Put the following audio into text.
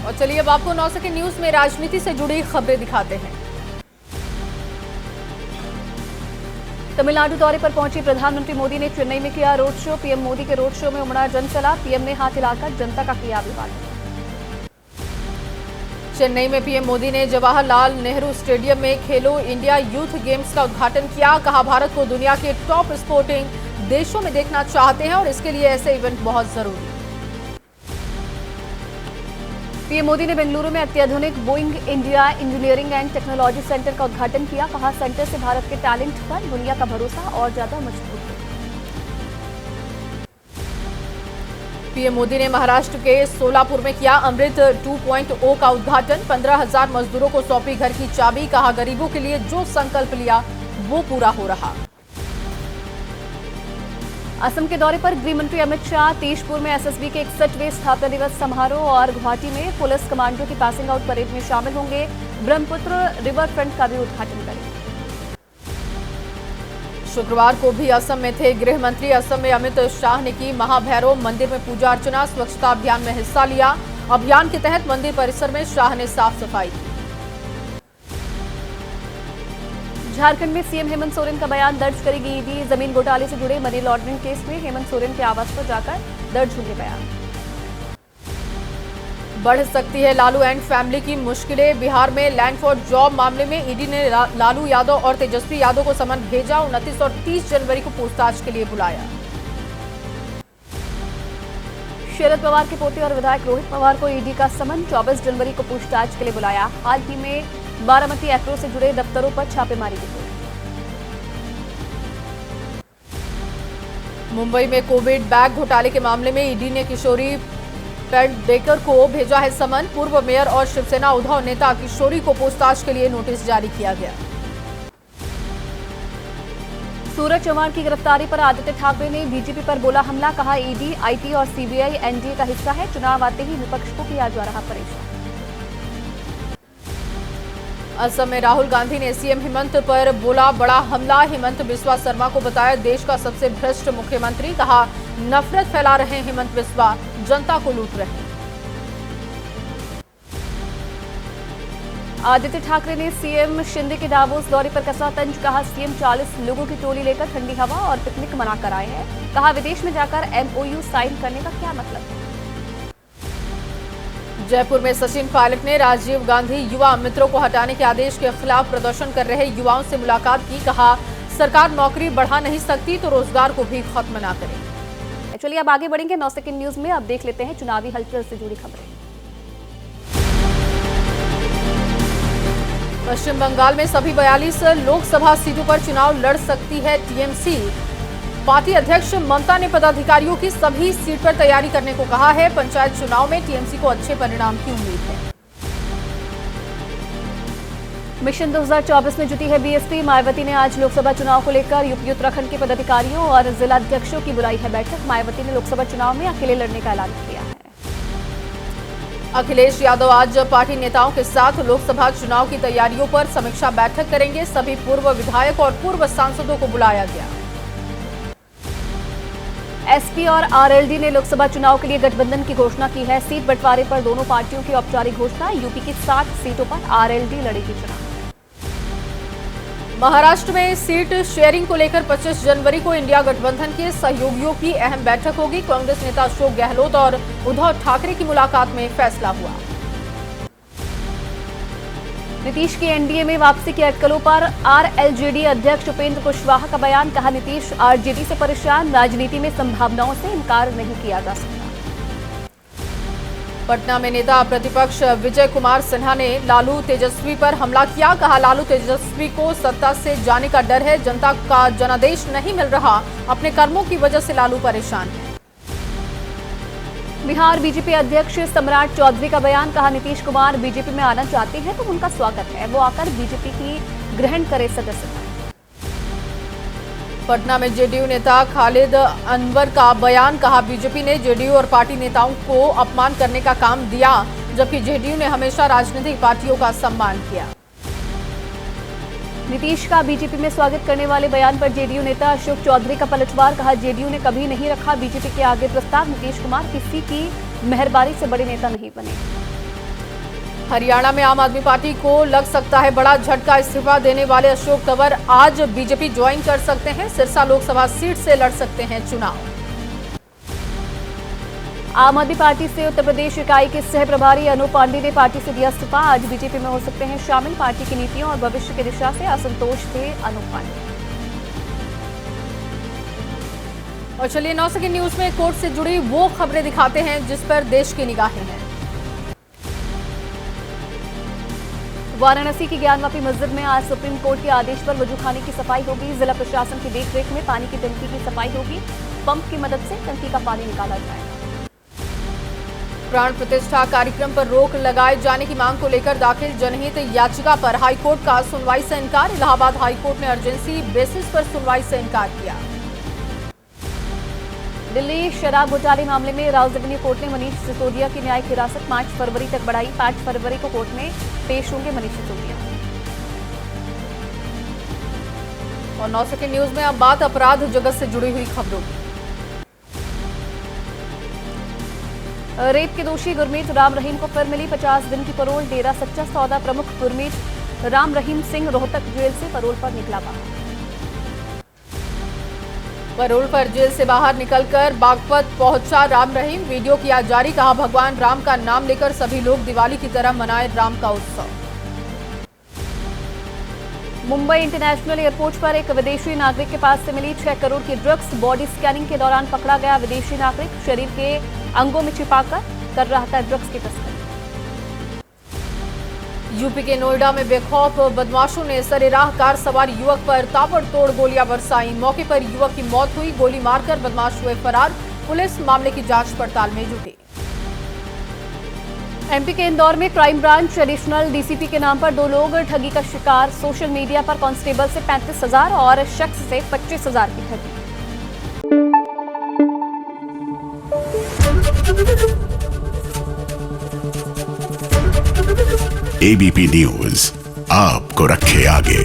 और चलिए अब आपको 9 सेकंड न्यूज में राजनीति से जुड़ी खबरें दिखाते हैं। तमिलनाडु दौरे पर पहुंचे प्रधानमंत्री मोदी ने चेन्नई में किया रोड शो। पीएम मोदी के रोड शो में उमड़ा जनसैलाब। पीएम ने हाथ हिलाकर जनता का किया अभिवादन। चेन्नई में पीएम मोदी ने जवाहरलाल नेहरू स्टेडियम में खेलो इंडिया यूथ गेम्स का उद्घाटन किया। कहा, भारत को दुनिया के टॉप स्पोर्टिंग देशों में देखना चाहते हैं और इसके लिए ऐसे इवेंट बहुत जरूरी। पीएम मोदी ने बेंगलुरु में अत्याधुनिक Boeing India engineering and technology centre का उद्घाटन किया। कहा, सेंटर से भारत के टैलेंट पर दुनिया का भरोसा और ज्यादा मजबूत है। पीएम मोदी ने महाराष्ट्र के सोलापुर में किया अमृत 2.0 का उद्घाटन। 15,000 मजदूरों को सौंपी घर की चाबी। कहा, गरीबों के लिए जो संकल्प लिया वो पूरा हो रहा। असम के दौरे पर गृह मंत्री अमित शाह तेजपुर में एसएसबी के 61वें स्थापना दिवस समारोह और गुवाहाटी में पुलिस कमांडो की पासिंग आउट परेड में शामिल होंगे। ब्रह्मपुत्र रिवर फ्रंट का भी उद्घाटन करेंगे। शुक्रवार को भी असम में थे गृह मंत्री। असम में अमित शाह ने की महाभैरव मंदिर में पूजा अर्चना, स्वच्छता अभियान में हिस्सा लिया। अभियान के तहत मंदिर परिसर में शाह ने साफ सफाई की। झारखंड में सीएम हेमंत सोरेन का बयान दर्ज करेगी ईडी। जमीन घोटाले से जुड़े मनी लॉन्ड्रिंग केस में हेमंत सोरेन के आवास पर जाकर दर्ज होंगे बयान। बढ़ सकती है लालू एंड फैमिली की मुश्किलें। बिहार में लैंड फॉर जॉब मामले में ईडी ने लालू यादव और तेजस्वी यादव को समन भेजा। 29 और 30 जनवरी को पूछताछ के लिए बुलाया। शरद पवार के पोते और विधायक रोहित पवार को ईडी का समन। 24 जनवरी को पूछताछ के लिए बुलाया। हाल ही में बारामती एग्रो से जुड़े दफ्तरों पर छापेमारी की गई। मुंबई में कोविड बैग घोटाले के मामले में ईडी ने किशोरी पेडनेकर को भेजा है समन। पूर्व मेयर और शिवसेना उद्धव नेता किशोरी को पूछताछ के लिए नोटिस जारी किया गया। सूरज चौहान की गिरफ्तारी पर आदित्य ठाकरे ने बीजेपी पर बोला हमला। कहा, ईडी, आईटी और सीबीआई एनडीए का हिस्सा है। चुनाव आते ही विपक्ष को किया जा रहा परेशान। असम में राहुल गांधी ने सीएम हेमंत पर बोला बड़ा हमला। हेमंत बिस्वा शर्मा को बताया देश का सबसे भ्रष्ट मुख्यमंत्री। कहा, नफरत फैला रहे हेमंत बिस्वा, जनता को लूट रहे। आदित्य ठाकरे ने सीएम शिंदे के डावोस दौरे पर कसा तंज। कहा, सीएम 40 लोगों की टोली लेकर ठंडी हवा और पिकनिक मनाकर आए हैं। कहा, विदेश में जाकर एमओयू साइन करने का क्या मतलब है। जयपुर में सचिन पायलट ने राजीव गांधी युवा मित्रों को हटाने के आदेश के खिलाफ प्रदर्शन कर रहे युवाओं से मुलाकात की। कहा, सरकार नौकरी बढ़ा नहीं सकती तो रोजगार को भी खत्म ना करे। चलिए अब आगे बढ़ेंगे 9 सेकंड न्यूज में। अब देख लेते हैं चुनावी हलचल से जुड़ी खबरें। पश्चिम बंगाल में सभी 42 लोकसभा सीटों पर चुनाव लड़ सकती है टीएमसी। पार्टी अध्यक्ष ममता ने पदाधिकारियों की सभी सीट पर तैयारी करने को कहा है। पंचायत चुनाव में टीएमसी को अच्छे परिणाम की उम्मीद है। मिशन 2024 में जुटी है बीएसपी। मायावती ने आज लोकसभा चुनाव को लेकर यूपी उत्तराखंड के पदाधिकारियों और जिलाध्यक्षों की बुलाई है बैठक। मायावती ने लोकसभा चुनाव में अकेले लड़ने का ऐलान किया है। अखिलेश यादव आज पार्टी नेताओं के साथ लोकसभा चुनाव की तैयारियों पर समीक्षा बैठक करेंगे। सभी पूर्व विधायक और पूर्व सांसदों को बुलाया गया। एसपी और आरएलडी ने लोकसभा चुनाव के लिए गठबंधन की घोषणा की है। सीट बंटवारे पर दोनों पार्टियों की औपचारिक घोषणा। यूपी की 60 सीटों पर आरएलडी लड़ेगी चुनाव। महाराष्ट्र में सीट शेयरिंग को लेकर 25 जनवरी को इंडिया गठबंधन के सहयोगियों की अहम बैठक होगी। कांग्रेस नेता अशोक गहलोत और उद्धव ठाकरे की मुलाकात में फैसला हुआ। नीतीश की एनडीए में वापसी की अटकलों पर आरएलजेडी अध्यक्ष उपेंद्र कुशवाहा का बयान। कहा, नीतीश आरजेडी से परेशान, राजनीति में संभावनाओं से इनकार नहीं किया जा सकता। पटना में नेता प्रतिपक्ष विजय कुमार सिन्हा ने लालू तेजस्वी पर हमला किया। कहा, लालू तेजस्वी को सत्ता से जाने का डर है। जनता का जनादेश नहीं मिल रहा। अपने कर्मों की वजह से लालू परेशान है। बिहार बीजेपी अध्यक्ष सम्राट चौधरी का बयान। कहा, नीतीश कुमार बीजेपी में आना चाहते हैं तो उनका स्वागत है। वो आकर बीजेपी की ग्रहण करे सदस्यता। पटना में जेडीयू नेता खालिद अनवर का बयान। कहा, बीजेपी ने जेडीयू और पार्टी नेताओं को अपमान करने का काम दिया, जबकि जेडीयू ने हमेशा राजनीतिक पार्टियों का सम्मान किया। नीतीश का बीजेपी में स्वागत करने वाले बयान पर जेडीयू नेता अशोक चौधरी का पलटवार। कहा, जेडीयू ने कभी नहीं रखा बीजेपी के आगे प्रस्ताव। नीतीश कुमार किसी की मेहरबानी से बड़े नेता नहीं बने। हरियाणा में आम आदमी पार्टी को लग सकता है बड़ा झटका। इस्तीफा देने वाले अशोक तंवर आज बीजेपी ज्वाइन कर सकते हैं। सिरसा लोकसभा सीट से लड़ सकते हैं चुनाव। आम आदमी पार्टी से उत्तर प्रदेश इकाई के सह प्रभारी अनूप पांडे ने पार्टी से दिया इस्तीफा। आज बीजेपी में हो सकते हैं शामिल। पार्टी की नीतियों और भविष्य की दिशा से असंतोष थे अनूप पांडे। और चलिए 9 सेकंड न्यूज में कोर्ट से जुड़ी वो खबरें दिखाते हैं जिस पर देश की निगाहें हैं। वाराणसी की ज्ञानवापी मस्जिद में आज सुप्रीम कोर्ट के आदेश पर वजूखाने की सफाई होगी। जिला प्रशासन की देखरेख में पानी की टंकी की सफाई होगी। पंप की मदद से टंकी का पानी निकाला जाएगा। प्राण प्रतिष्ठा कार्यक्रम पर रोक लगाए जाने की मांग को लेकर दाखिल जनहित याचिका पर हाईकोर्ट का सुनवाई से इनकार। इलाहाबाद हाईकोर्ट ने अर्जेंसी बेसिस पर सुनवाई से इनकार किया। दिल्ली शराब घोटाले मामले में राउस एवेन्यू कोर्ट ने मनीष सिसोदिया की न्यायिक हिरासत 5 फरवरी तक बढ़ाई। 5 फरवरी को कोर्ट में पेश होंगे मनीष सिसोदिया। और 9 सेकंड न्यूज में अब बात अपराध जगत से जुड़ी हुई खबरों की। रेप के दोषी गुरमीत राम रहीम को फिर मिली 50 दिन की पैरोल। डेरा सच्चा सौदा प्रमुख गुरमीत राम रहीम सिंह रोहतक जेल से पैरोल पर निकला बाहर। पैरोल पर जेल से बाहर निकलकर बागपत पहुंचा राम रहीम। वीडियो किया जारी। कहा, भगवान राम का नाम लेकर सभी लोग दिवाली की तरह मनाएं राम का उत्सव। मुंबई इंटरनेशनल एयरपोर्ट पर एक विदेशी नागरिक के पास से मिली 6 करोड़ की ड्रग्स। बॉडी स्कैनिंग के दौरान पकड़ा गया विदेशी नागरिक। शरीर के अंगों में छिपाकर कर रहा था ड्रग्स की तस्करी। यूपी के नोएडा में बेखौफ बदमाशों ने सरेराह कार सवार युवक पर ताबड़तोड़ गोलियां बरसाई। मौके पर युवक की मौत हुई। गोली मारकर बदमाश हुए फरार। पुलिस मामले की जांच पड़ताल में जुटी। एमपी के इंदौर में क्राइम ब्रांच एडिशनल डीसीपी के नाम पर 2 लोग ठगी का शिकार। सोशल मीडिया पर कांस्टेबल से 35,000 और शख्स से 25,000 की ठगी। एबीपी न्यूज आपको रखे आगे।